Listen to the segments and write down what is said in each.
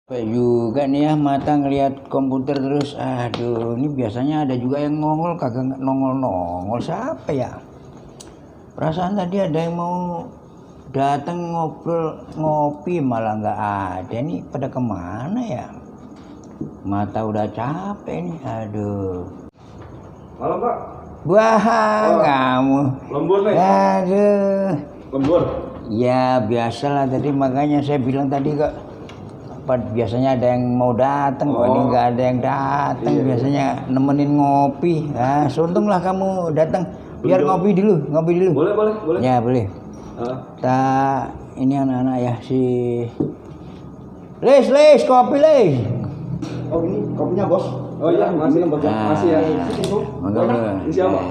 Juga nih ya mata ngelihat komputer terus. Aduh, ini biasanya ada juga yang nongol kagak nongol siapa ya? Perasaan tadi ada yang mau datang ngobrol ngopi malah nggak ada nih, pada kemana ya? Mata udah capek nih, aduh. Malam Pak. Wah, kamu. Lembur nih. Aduh. Lembur. Ya biasalah, tadi makanya saya bilang tadi kok. Biasanya ada yang mau datang, kok ini nggak ada yang datang. Iya, biasanya nemenin ngopi. Nah, untunglah kamu datang. Biar ngopi dulu. Boleh. Ya boleh. Ini anak-anak ya, si Les kopi Les. Oh ini kopinya bos. Oh iya, masih bos. Masih ya. Ini siapa?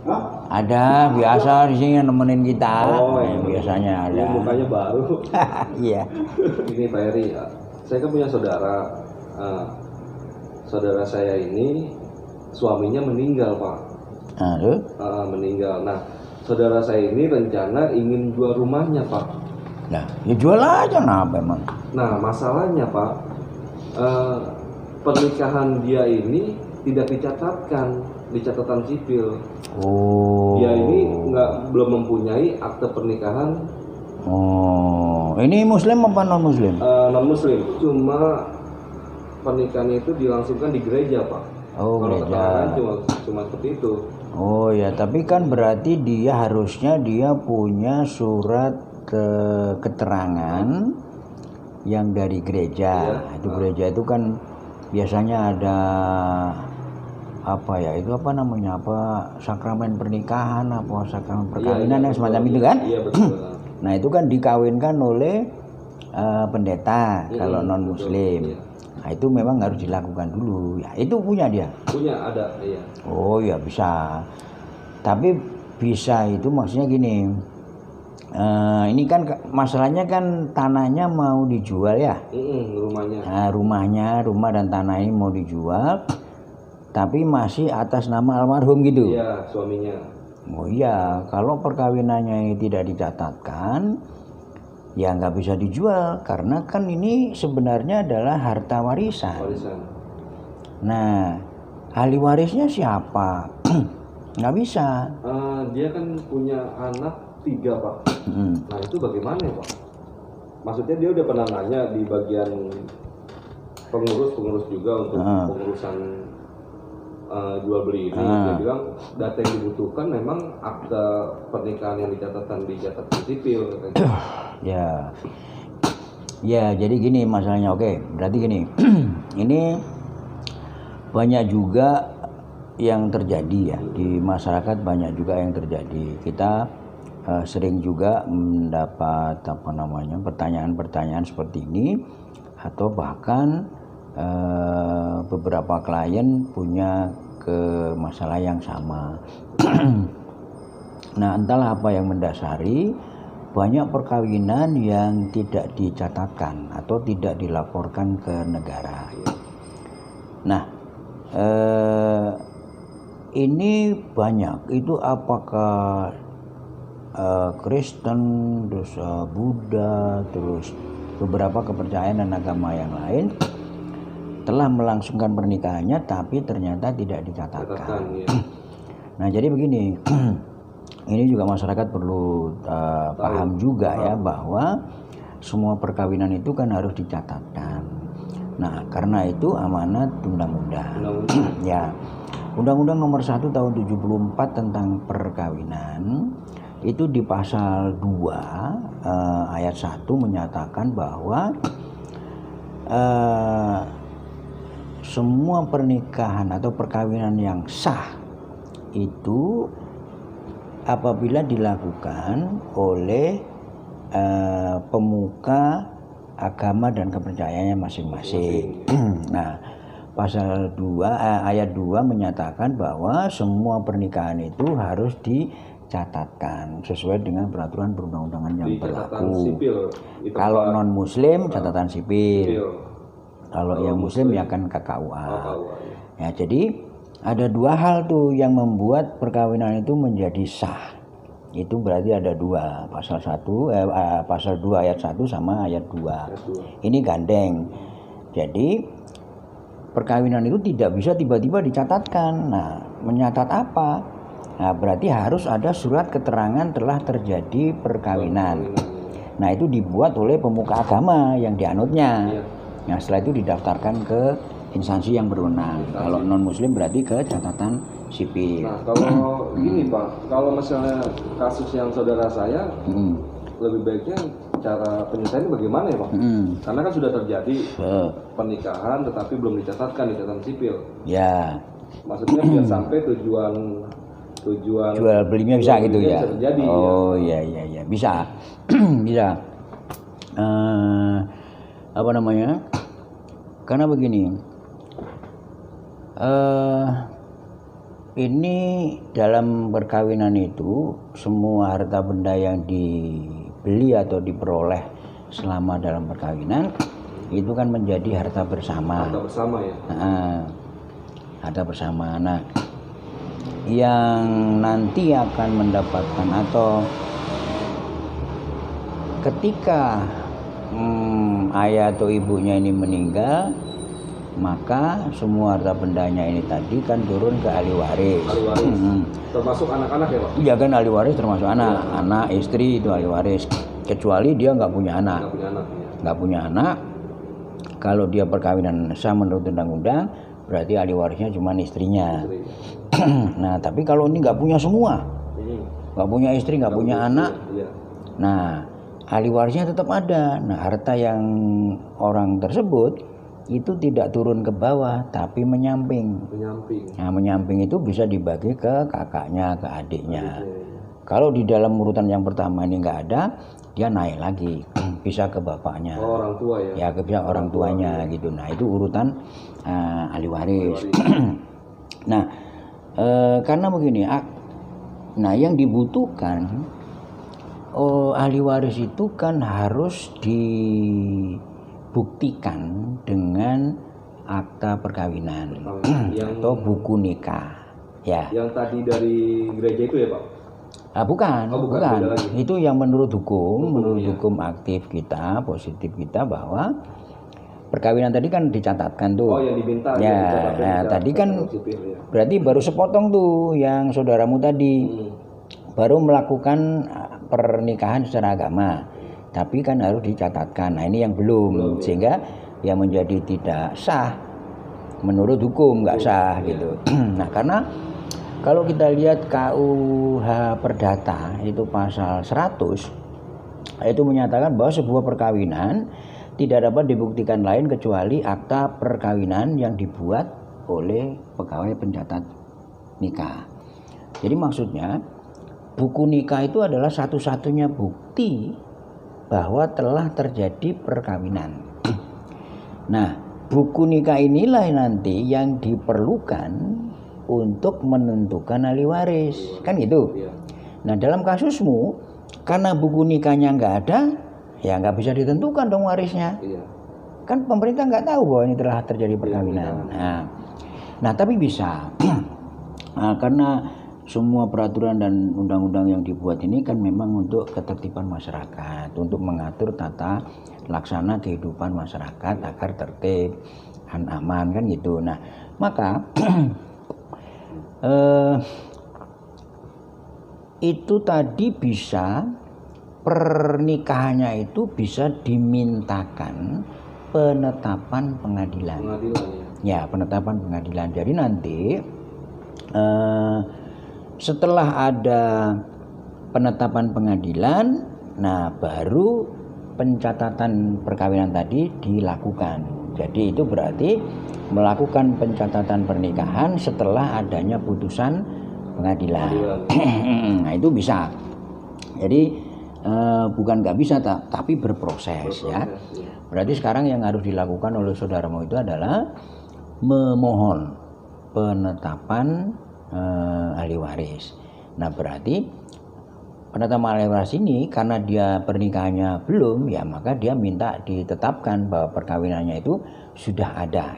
Hah? Ada biasa di sini nemenin kita. Oh, iya. Biasanya ada. Mukanya baru. Iya. Ini Pak Eri, saya kan punya saudara. Saudara saya ini suaminya meninggal Pak. Meninggal. Nah, saudara saya ini rencana ingin jual rumahnya Pak. Nah, ya jual aja, kenapa emang? Nah, masalahnya Pak, pernikahan dia ini tidak dicatatkan di catatan sipil. Oh. Dia ini belum mempunyai akte pernikahan. Oh, ini Muslim apa non Muslim? Non Muslim, cuma pernikahannya itu dilangsungkan di gereja Pak. Oh, kalau gereja. Cuma seperti itu. Oh ya, tapi kan berarti dia harusnya punya surat keterangan yang dari gereja. Iya. Itu gereja itu kan biasanya ada apa ya, itu apa namanya, sakramen pernikahan, sakramen perkawinan, yang semacam itu kan. Iya betul. Nah itu kan dikawinkan oleh pendeta kalau non Muslim. Iya. Nah itu memang harus dilakukan dulu. Ya itu punya dia. Punya, ada, iya. Oh ya bisa. Tapi bisa itu maksudnya gini. Ini kan masalahnya kan tanahnya mau dijual ya. Rumahnya. Nah, rumah dan tanah ini mau dijual, tapi masih atas nama almarhum gitu. Iya, suaminya. Oh iya, kalau perkawinannya tidak dicatatkan, ya nggak bisa dijual karena kan ini sebenarnya adalah harta warisan. Nah, ahli warisnya siapa? Nggak bisa. Dia kan punya anak 3 Pak. Nah itu bagaimana ya Pak? Maksudnya dia udah pernah nanya di bagian pengurus juga untuk pengurusan jual beli ini. Dia bilang data yang dibutuhkan memang akte pernikahan yang dicatatkan di catatan sipil. Ya jadi gini masalahnya. Oke, berarti gini. Ini banyak juga yang terjadi ya di masyarakat, banyak juga yang terjadi. Kita sering juga mendapat pertanyaan-pertanyaan seperti ini, atau bahkan beberapa klien punya masalah yang sama. Nah, entahlah apa yang mendasari banyak perkawinan yang tidak dicatatkan atau tidak dilaporkan ke negara. Nah, ini banyak. Itu apakah Kristen, terus Buddha, terus beberapa kepercayaan dan agama yang lain telah melangsungkan pernikahannya tapi ternyata tidak dicatatkan. Nah jadi begini, ini juga masyarakat perlu paham juga ya, bahwa semua perkawinan itu kan harus dicatatkan. Nah karena itu amanat undang-undang. Ya, Undang-Undang Nomor 1 Tahun 74 tentang perkawinan itu di pasal 2 ayat 1 menyatakan bahwa semua pernikahan atau perkawinan yang sah itu apabila dilakukan oleh pemuka agama dan kepercayaannya masing-masing. Nah, pasal 2 ayat 2 menyatakan bahwa semua pernikahan itu harus dicatatkan sesuai dengan peraturan perundang-undangan yang berlaku. Kalau non Muslim catatan sipil. Kalau yang Muslim ya kan KKUA. Ya, jadi ada 2 hal tuh yang membuat perkawinan itu menjadi sah. Itu berarti ada 2, pasal 2 ayat 1 sama ayat 2. Ini gandeng. Jadi perkawinan itu tidak bisa tiba-tiba dicatatkan. Nah, menyatat apa? Nah, berarti harus ada surat keterangan telah terjadi perkawinan. Nah, itu dibuat oleh pemuka agama yang dianutnya. Nah, setelah itu didaftarkan ke instansi yang berwenang. Kalau non muslim berarti ke catatan sipil. Nah, kalau gini Pak, kalau misalnya kasus yang saudara saya, lebih baiknya cara penyelesaiannya bagaimana ya Pak? Karena kan sudah terjadi pernikahan tetapi belum dicatatkan di catatan sipil. Ya. Maksudnya biar sampai tujuan jual belinya bisa gitu ya. Bisa terjadi, oh ya bisa. Bisa. Apa namanya? Karena begini. Ini dalam perkawinan itu semua harta benda yang dibeli atau diperoleh selama dalam perkawinan itu kan menjadi harta bersama. Harta bersama ya. Harta bersama. Nah, yang nanti akan mendapatkan atau ketika ayah atau ibunya ini meninggal, maka semua harta bendanya ini tadi kan turun ke ahli waris. Ahli waris. Termasuk anak-anak ya Pak? Iya kan, ahli waris termasuk anak, anak istri itu ahli waris. Kecuali dia nggak punya anak. Nggak punya anak. Kalau dia perkawinan sah menurut undang-undang, berarti ahli warisnya cuma istrinya. Nah, tapi kalau ini nggak punya semua, nggak punya istri, nggak punya anak, nah ahli warisnya tetap ada. Nah, harta yang orang tersebut itu tidak turun ke bawah tapi menyamping. Nah, menyamping itu bisa dibagi ke kakaknya, ke adiknya. Kalau di dalam urutan yang pertama ini nggak ada, dia naik lagi, bisa ke bapaknya. Orang tua ya? Ya, bisa orang tuanya gitu. Nah, itu urutan ahli waris. Nah, karena begini, nah yang dibutuhkan ahli waris itu kan harus dibuktikan dengan akta perkawinan atau buku nikah. Ya. Yang tadi dari gereja itu ya Pak? Bukan. Itu yang menurut hukum, hukum aktif kita, positif kita bahwa perkawinan tadi kan dicatatkan tuh. Oh, yang diminta. Ya, nah, tadi kan berarti baru sepotong tuh yang saudaramu tadi. Baru melakukan pernikahan secara agama. Tapi kan harus dicatatkan. Nah, ini yang belum sehingga ya menjadi tidak sah menurut hukum, nggak sah gitu. Nah, karena kalau kita lihat KUH Perdata itu pasal 100 itu menyatakan bahwa sebuah perkawinan tidak dapat dibuktikan lain kecuali akta perkawinan yang dibuat oleh pegawai pencatat nikah. Jadi maksudnya buku nikah itu adalah satu-satunya bukti bahwa telah terjadi perkawinan. Nah, buku nikah inilah nanti yang diperlukan untuk menentukan ahli waris, kan gitu. Nah, dalam kasusmu karena buku nikahnya nggak ada, ya nggak bisa ditentukan dong warisnya. Kan pemerintah nggak tahu bahwa ini telah terjadi perkawinan. Nah, tapi bisa. Nah, karena semua peraturan dan undang-undang yang dibuat ini kan memang untuk ketertiban masyarakat, untuk mengatur tata laksana kehidupan masyarakat agar tertib, aman kan gitu. Nah, maka itu tadi bisa pernikahannya itu bisa dimintakan penetapan pengadilan. Ya, penetapan pengadilan. Jadi nanti setelah ada penetapan pengadilan, nah baru pencatatan perkawinan tadi dilakukan. Jadi itu berarti melakukan pencatatan pernikahan setelah adanya putusan pengadilan. Nah, itu bisa. Jadi bukan nggak bisa tapi berproses ya. Berarti sekarang yang harus dilakukan oleh saudaramu itu adalah memohon penetapan ahli waris. Nah, berarti penetapan ahli waris ini karena dia pernikahannya belum, ya maka dia minta ditetapkan bahwa perkawinannya itu sudah ada.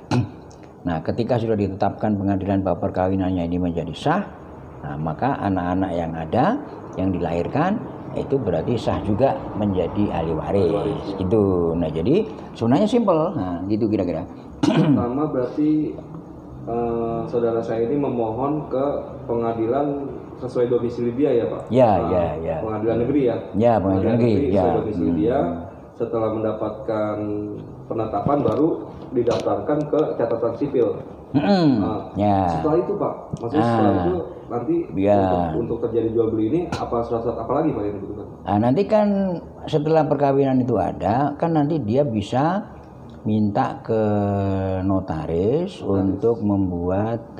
Nah, ketika sudah ditetapkan pengadilan bahwa perkawinannya ini menjadi sah, nah maka anak-anak yang ada yang dilahirkan itu berarti sah juga menjadi ahli waris. Gitu. Nah, jadi sebenarnya simpel. Nah, gitu kira-kira. Pertama berarti saudara saya ini memohon ke pengadilan sesuai domisili dia ya Pak? Ya. Pengadilan negeri ya? Ya, pengadilan negeri. Sesuai domisili dia. Setelah mendapatkan penetapan baru didaftarkan ke catatan sipil. Setelah itu Pak, maksudnya setelah itu nanti untuk terjadi jual beli ini apa surat-surat apa lagi Pak yang dibutuhkan? Nanti kan setelah perkawinan itu ada, kan nanti dia bisa minta ke notaris untuk membuat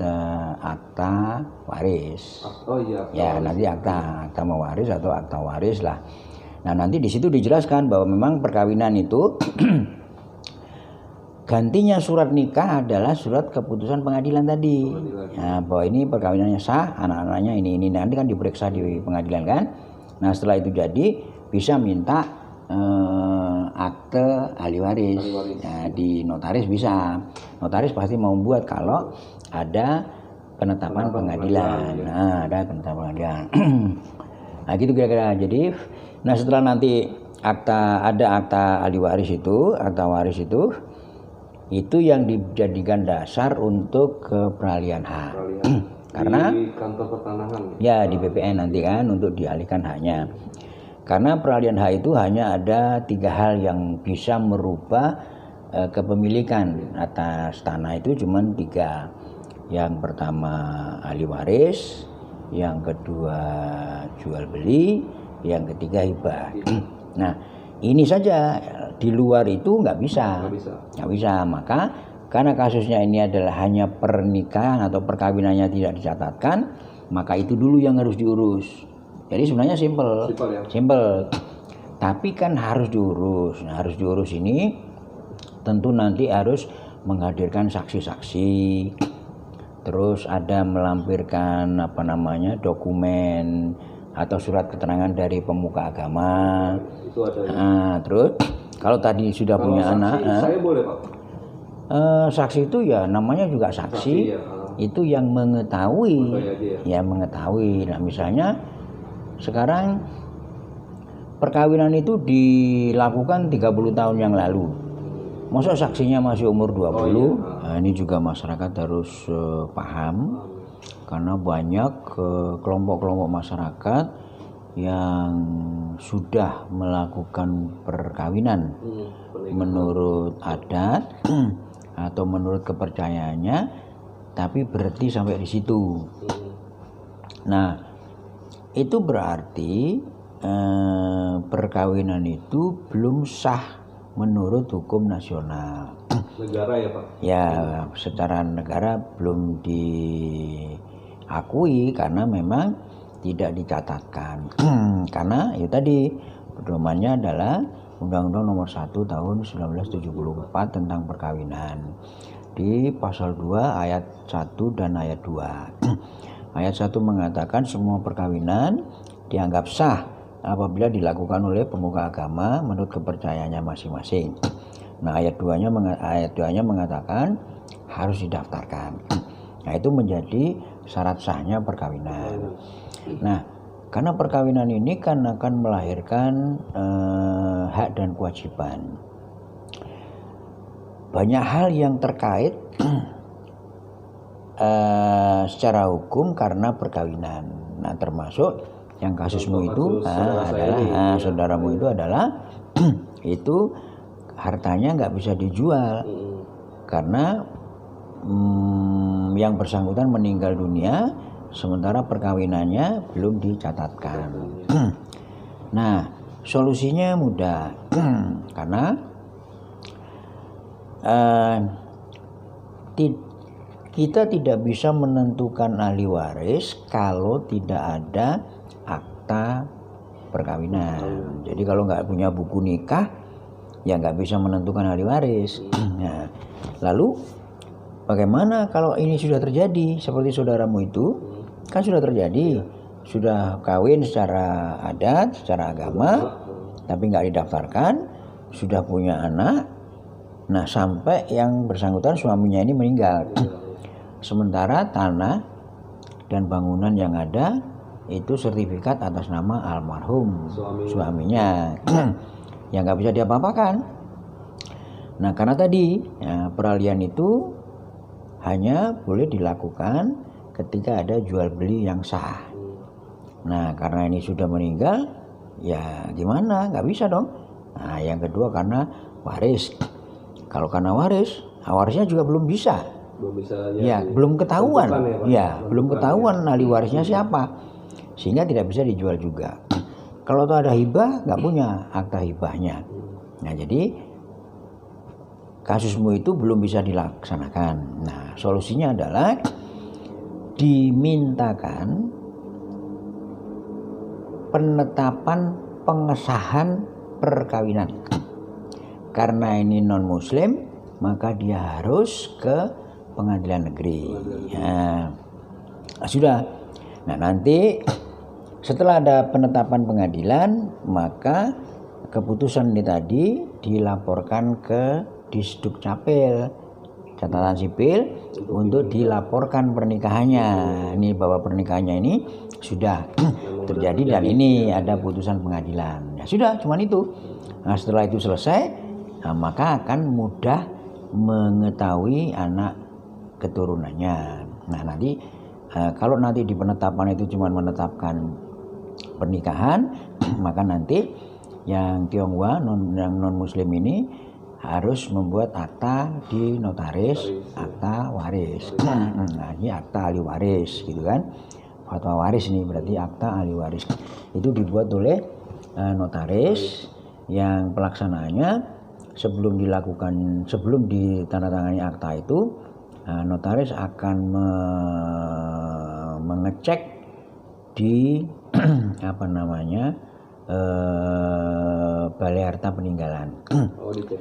akta waris. Oh iya. Ya, nanti akta mewaris atau akta waris lah. Nah, nanti di situ dijelaskan bahwa memang perkawinan itu gantinya surat nikah adalah surat keputusan pengadilan tadi. Nah, bahwa ini perkawinannya sah, anak-anaknya ini nanti kan diperiksa di pengadilan kan. Nah, setelah itu jadi bisa minta akte ahli waris. Nah, di notaris bisa. Notaris pasti mau buat kalau ada penetapan pengadilan. Nah, ada penetapan pengadilan. Nah, gitu kira-kira. Jadi, nah setelah nanti ada akta ahli waris itu, akta waris itu yang dijadikan dasar untuk peralihan hak. Karena di kantor pertanahan. Ya, di BPN nanti kan untuk dialihkan haknya. Karena peralihan hak itu hanya ada 3 hal yang bisa merubah kepemilikan atas tanah itu cuma 3. Yang pertama ahli waris, yang kedua jual beli, yang ketiga hibah. Nah, ini saja di luar itu nggak bisa. Maka karena kasusnya ini adalah hanya pernikahan atau perkawinannya tidak dicatatkan, maka itu dulu yang harus diurus. Jadi sebenarnya simple. Tapi kan harus diurus. Nah, harus diurus ini tentu nanti harus menghadirkan saksi-saksi. Terus ada melampirkan dokumen atau surat keterangan dari pemuka agama. Itu ada. Nah, terus kalau tadi sudah punya anak, saya boleh Pak. Saksi itu ya namanya juga saksi itu yang mengetahui, mengetahui. Nah, misalnya sekarang perkawinan itu dilakukan 30 tahun yang lalu. Masa saksinya masih umur 20? Nah, ini juga masyarakat harus paham karena banyak kelompok-kelompok masyarakat yang sudah melakukan perkawinan menurut adat atau menurut kepercayaannya, tapi berhenti sampai di situ. Nah, itu berarti perkawinan itu belum sah menurut hukum nasional. Negara ya Pak? Ya, secara negara belum diakui karena memang tidak dicatatkan. Karena itu tadi pedomannya adalah Undang-Undang Nomor 1 Tahun 1974 tentang perkawinan. Di pasal 2 ayat 1 dan ayat 2. Ayat 1 mengatakan semua perkawinan dianggap sah apabila dilakukan oleh pemuka agama menurut kepercayaannya masing-masing. Nah, ayat 2-nya mengatakan harus didaftarkan. Nah, itu menjadi syarat sahnya perkawinan. Nah, karena perkawinan ini kan akan melahirkan hak dan kewajiban. Banyak hal yang terkait secara hukum karena perkawinan. Nah, termasuk yang kasusmu itu adalah saudaramu itu adalah itu hartanya nggak bisa dijual karena yang bersangkutan meninggal dunia sementara perkawinannya belum dicatatkan. Nah, solusinya mudah karena kita tidak bisa menentukan ahli waris kalau tidak ada akta perkawinan. Jadi kalau nggak punya buku nikah, ya nggak bisa menentukan ahli waris. Nah, lalu bagaimana kalau ini sudah terjadi seperti saudaramu itu? Kan sudah terjadi, sudah kawin secara adat, secara agama, tapi nggak didaftarkan, sudah punya anak. Nah, sampai yang bersangkutan suaminya ini meninggal. Sementara tanah dan bangunan yang ada itu sertifikat atas nama almarhum suaminya yang nggak bisa diapa-apakan. Nah karena tadi ya, peralihan itu hanya boleh dilakukan ketika ada jual beli yang sah. Nah karena ini sudah meninggal, ya gimana? Nggak bisa dong. Nah yang kedua karena waris. Kalau karena warisnya juga belum bisa. Ya, belum ketahuan. Ya, belum ketahuan ahli warisnya siapa. Sehingga tidak bisa dijual juga. Kalau tuh ada hibah, nggak punya akta hibahnya. Nah jadi kasusmu itu belum bisa dilaksanakan. Nah solusinya adalah dimintakan penetapan pengesahan perkawinan. Karena ini non muslim, maka dia harus ke pengadilan negeri. Nah, sudah. Nah nanti setelah ada penetapan pengadilan, maka keputusan ini tadi dilaporkan ke Disduk Capil, catatan sipil, untuk dilaporkan pernikahannya. Ini bahwa pernikahannya ini sudah terjadi dan ini ada putusan pengadilan. Ya sudah, cuman itu. Nah setelah itu selesai, nah, maka akan mudah mengetahui anak keturunannya. Nah nanti kalau nanti di penetapan itu cuma menetapkan pernikahan, maka nanti yang Tionghoa yang non muslim ini harus membuat akta di notaris, akta waris. Nah ini akta ahli waris gitu kan, fatwa waris ini berarti akta ahli waris. Itu dibuat oleh notaris yang pelaksanaannya sebelum ditandatangani akta itu, notaris akan mengecek di Balai Harta Peninggalan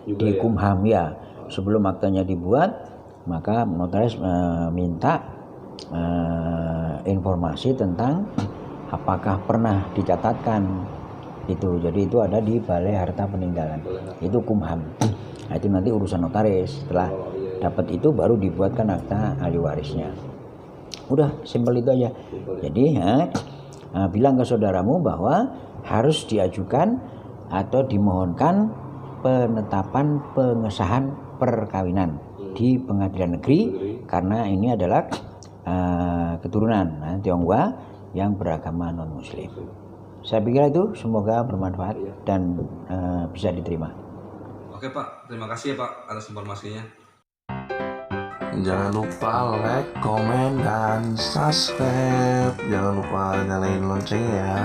di Kumham ya. Sebelum aktanya dibuat, maka notaris minta informasi tentang apakah pernah dicatatkan itu. Jadi itu ada di Balai Harta Peninggalan, itu Kumham. Nah itu nanti urusan notaris. Setelah dapat itu baru dibuatkan akta ahli warisnya. Udah simpel itu aja. Jadi bilang ke saudaramu bahwa harus diajukan atau dimohonkan penetapan pengesahan perkawinan di pengadilan negeri, karena ini adalah keturunan Tionghoa yang beragama non muslim. Saya pikir itu semoga bermanfaat dan bisa diterima. Oke Pak, terima kasih ya Pak atas informasinya. Jangan lupa like, komen, dan subscribe. Jangan lupa nyalain loncengnya ya.